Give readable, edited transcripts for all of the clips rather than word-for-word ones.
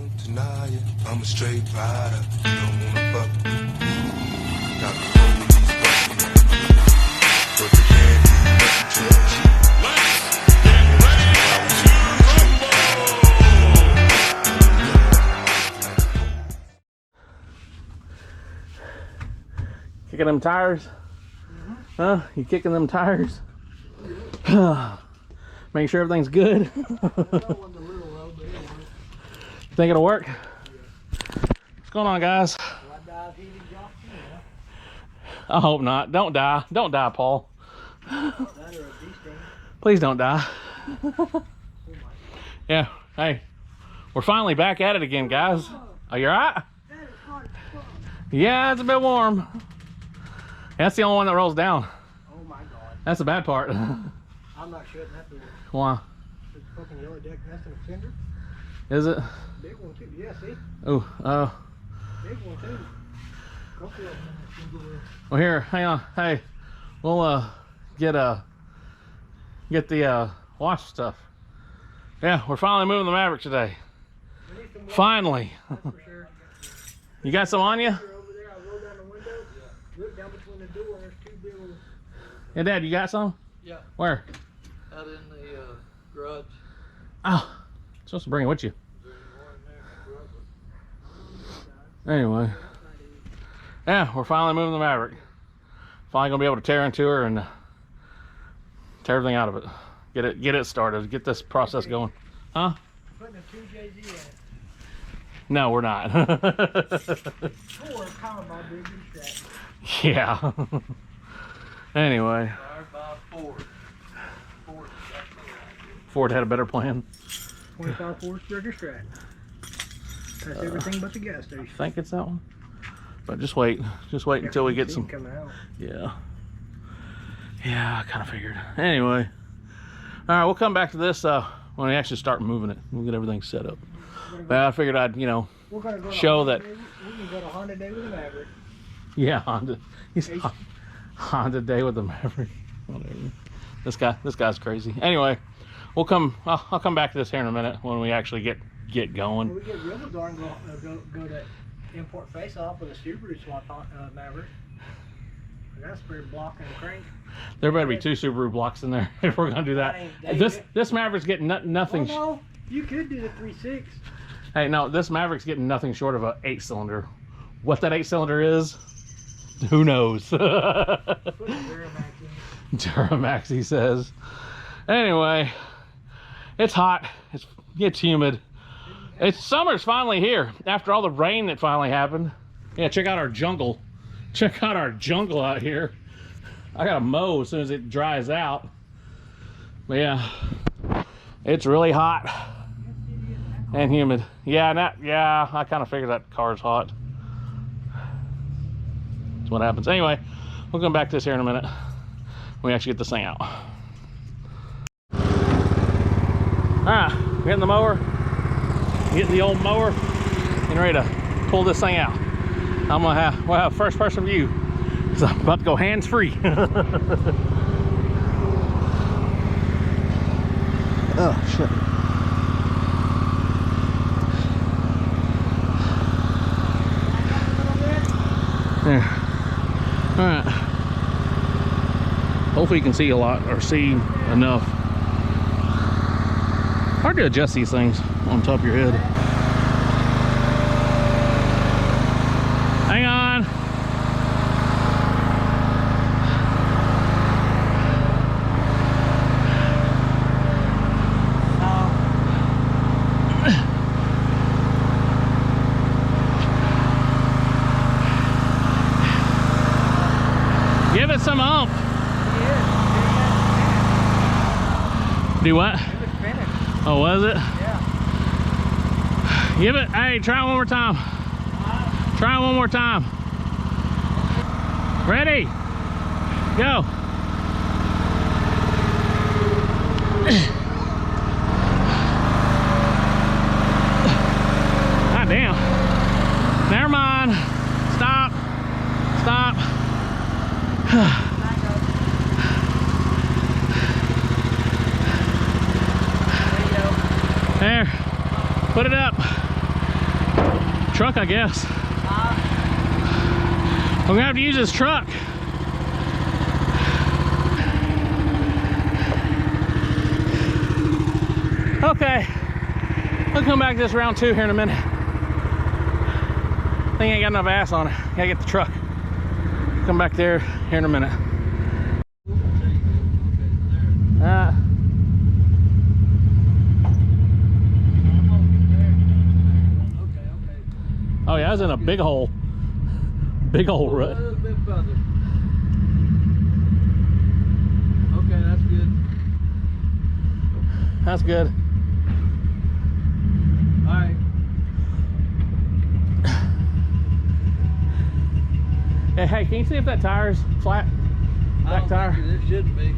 don't deny it. I'm a straight rider. You don't wanna fuck with me. Got the police busting at me, but they can't do nothing to the G. Kicking them tires? Huh? You kicking them tires? Make sure everything's good. Think it'll work? What's going on, guys? I hope not. Don't die. Don't die, Paul. Please don't die. Yeah. Hey, we're finally back at it again, guys. Are you alright? Yeah, it's a bit warm. That's the only one that rolls down. Oh my god. That's the bad part. I'm not shutting that door. Why? It's fucking yellow deck nesting a fender. Is it? Big one too. Yeah, see? Oh, Big one too. well here, hang on. Hey, we'll get the wash stuff. Yeah, we're finally moving the Maverick today. Finally. That's for sure. You got some on you? Over there, I roll down the window. Look down between the door and there's two big old... Yeah, Dad, you got some? Yeah. Where? Out in the garage. Oh, supposed to bring it with you. Anyway, yeah, we're finally moving the Maverick. Finally gonna be able to tear into her and tear everything out of it. Get it started. Get this process going. Huh? Putting a 2JZ in it. No, we're not. Or powered by big strap. Yeah. Anyway. Powered by Ford. Ford had a better plan. 25 Ford trigger strap. That's everything but the gas station. I think it's that one. But just wait until we get some. Coming out. Yeah. Yeah, I kind of figured. Anyway. All right, we'll come back to this when we actually start moving it. We'll get everything set up. But I figured I'd, We're gonna go show that. We can go to Honda Day with the Maverick. Yeah, Honda. He's Honda Day with the Maverick. Whatever. This guy's crazy. Anyway, I'll come back to this here in a minute when we actually get going. We get real darn go to import face off with a Subaru swap Maverick. I got a spare block and a crank. There better be 2 Subaru blocks in there if we're gonna do that. This Maverick's getting nothing. Well, no, you could do the 3.6. Hey, no, this Maverick's getting nothing short of an 8-cylinder. What that 8-cylinder is, who knows? Duramax, he says. Anyway, it's hot. It's humid. Summer's finally here after all the rain that finally happened. Yeah, check out our jungle. Check out our jungle out here. I gotta mow as soon as it dries out. But yeah, it's really hot and humid. Yeah, I kind of figured that car's hot. That's what happens. Anyway, we'll come back to this here in a minute when we actually get this thing out. Alright, we're hitting the mower, getting the old mower, and ready to pull this thing out. We'll have first person view, because I'm about to go hands free. Oh shit. There. Alright. Hopefully you can see a lot, or see enough. Hard to adjust these things on top of your head. Hang on. Give it some oomph. Do what? It was finished. Oh, was it? Yeah. Give it. Hey, try it one more time. Try it one more time. Ready? Go. God damn. Never mind. Stop. Stop. There. Put it up. Truck, I guess. We're gonna have to use this truck. Okay, we'll come back to this round 2 here in a minute. Thing ain't got enough ass on it. Gotta get the truck. Come back there here in a minute. Oh yeah, I was in a big hole. Big old rut. A little bit further. Okay, that's good. That's good. All right. Hey, can you see if that tire's flat? Back tire? It should be.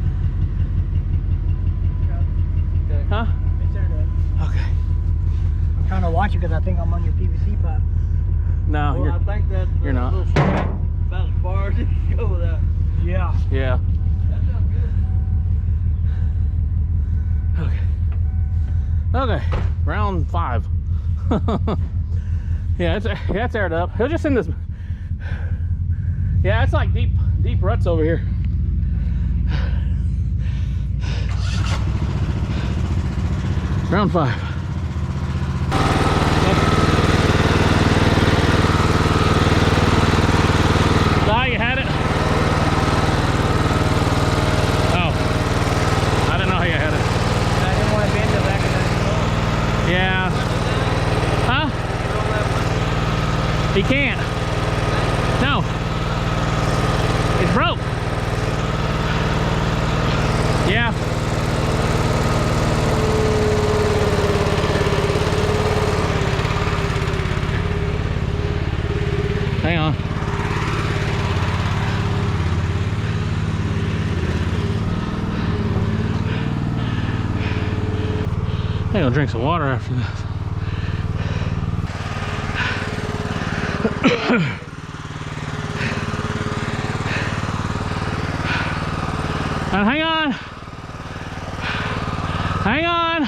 Okay. Huh? It's there to, Okay. I'm trying to watch it because I think I'm on your PVC pipe. No, Well, I think that you're not. little strap about as far as it can go with that. Yeah. yeah. That sounds good. Okay. Okay. Round 5. Yeah, it's aired up. It was just in this. Yeah, it's like deep ruts over here. Round 5. Ah, you had it? Oh. I didn't know how you had it. I didn't want to bend the back of that. Yeah. Huh? He can't. No. It's broke. Yeah. Hang on. I'm gonna drink some water after this. And hang on. Hang on.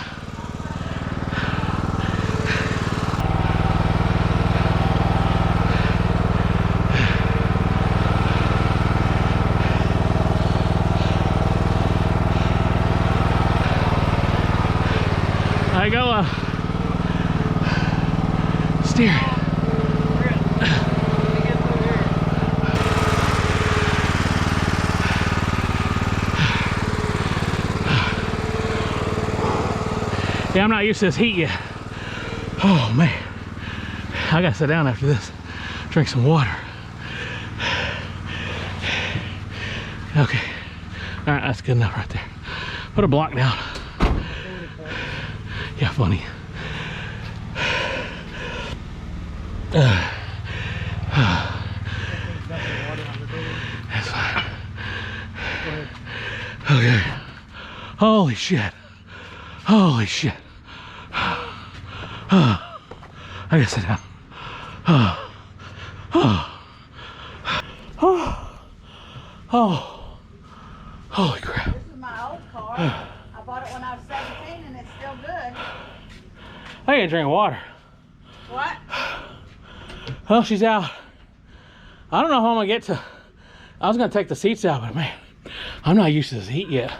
I go steer. Yeah, I'm not used to this heat yet. Oh man, I gotta sit down after this, drink some water. Okay, all right, that's good enough right there. Put a block down. Yeah, funny. That's fine. Okay. Holy shit. Holy shit. I gotta sit down. Oh. Holy crap. This is my old car. I bought it when I was 17 and it's still good. I gotta drink water. What? Well, she's out. I don't know how I'm gonna get to. I was gonna take the seats out, but man, I'm not used to this heat yet.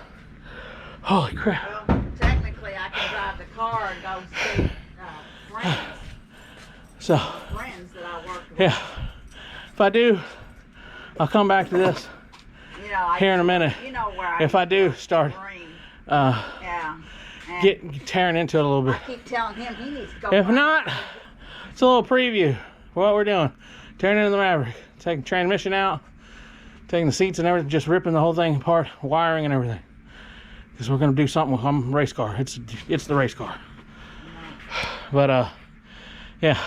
Holy crap. Well, technically I can drive the car and go see friends So, that I work with. yeah. If I do, I'll come back to this You know, I here in a minute. You know where I If I do start green. uh, Yeah. And get tearing into it a little bit. I keep telling him he needs to go. If find- not, it's a little preview for what we're doing. Tearing into the Maverick. Taking transmission out, taking the seats and everything, just ripping the whole thing apart, wiring and everything. Because we're gonna do something with a race car. It's the race car. But yeah.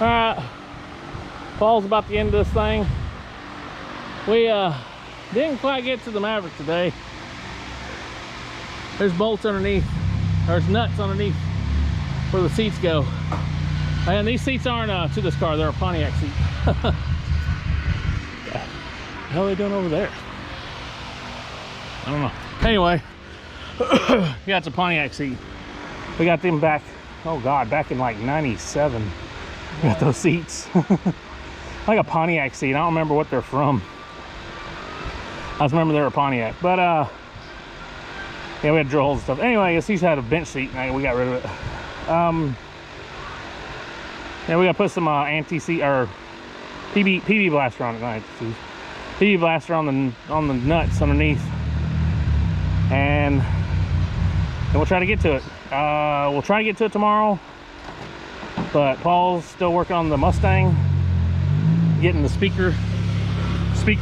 Alright. Paul's about the end of this thing. We didn't quite get to the Maverick today. There's bolts underneath. There's nuts underneath where the seats go. And these seats aren't to this car, they're a Pontiac seat. What the hell are they doing over there? I don't know. Anyway, yeah, it's a Pontiac seat. We got them back, oh God, back in like 97. We got those seats. Like a Pontiac seat. I don't remember what they're from. I just remember they were a Pontiac. But yeah, we had drill holes and stuff. Anyway, this used to have a bench seat and we got rid of it. Yeah, we gotta put some anti-seat or PB blaster on it. Not anti-seat. PB blaster on the nuts underneath. And then we'll try to get to it. We'll try to get to it tomorrow. But Paul's still working on the Mustang, getting the speaker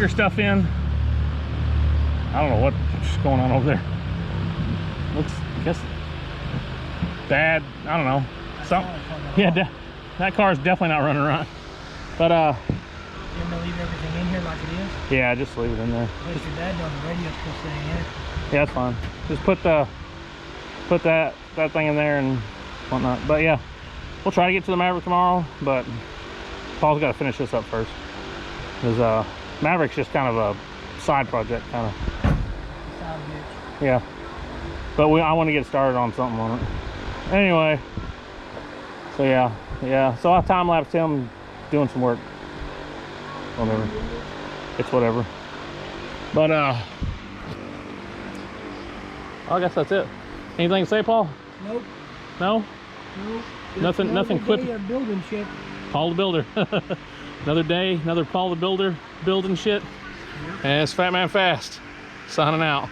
stuff in. I don't know what's going on over there. Looks, I guess, bad. I don't know. Something. Yeah, that car is definitely not running right. But You want me to leave everything in here like it is? yeah, just leave it in there. Because your dad knows the radio's still sitting in it. Yeah, that's fine. Just put that thing in there and whatnot. But yeah, we'll try to get to the Maverick tomorrow, but Paul's got to finish this up first. Because Maverick's just kind of a side project, kind of. Sound good. Yeah. But I want to get started on something on it. Anyway, so yeah. So I time-lapsed him doing some work. Whatever. It's whatever. But I guess that's it. Anything to say, Paul? Nope. No? Nope. Nothing Another quip. day of building shit. Paul the Builder. Another day, another Paul the Builder building shit. And it's Fat Man Fast signing out.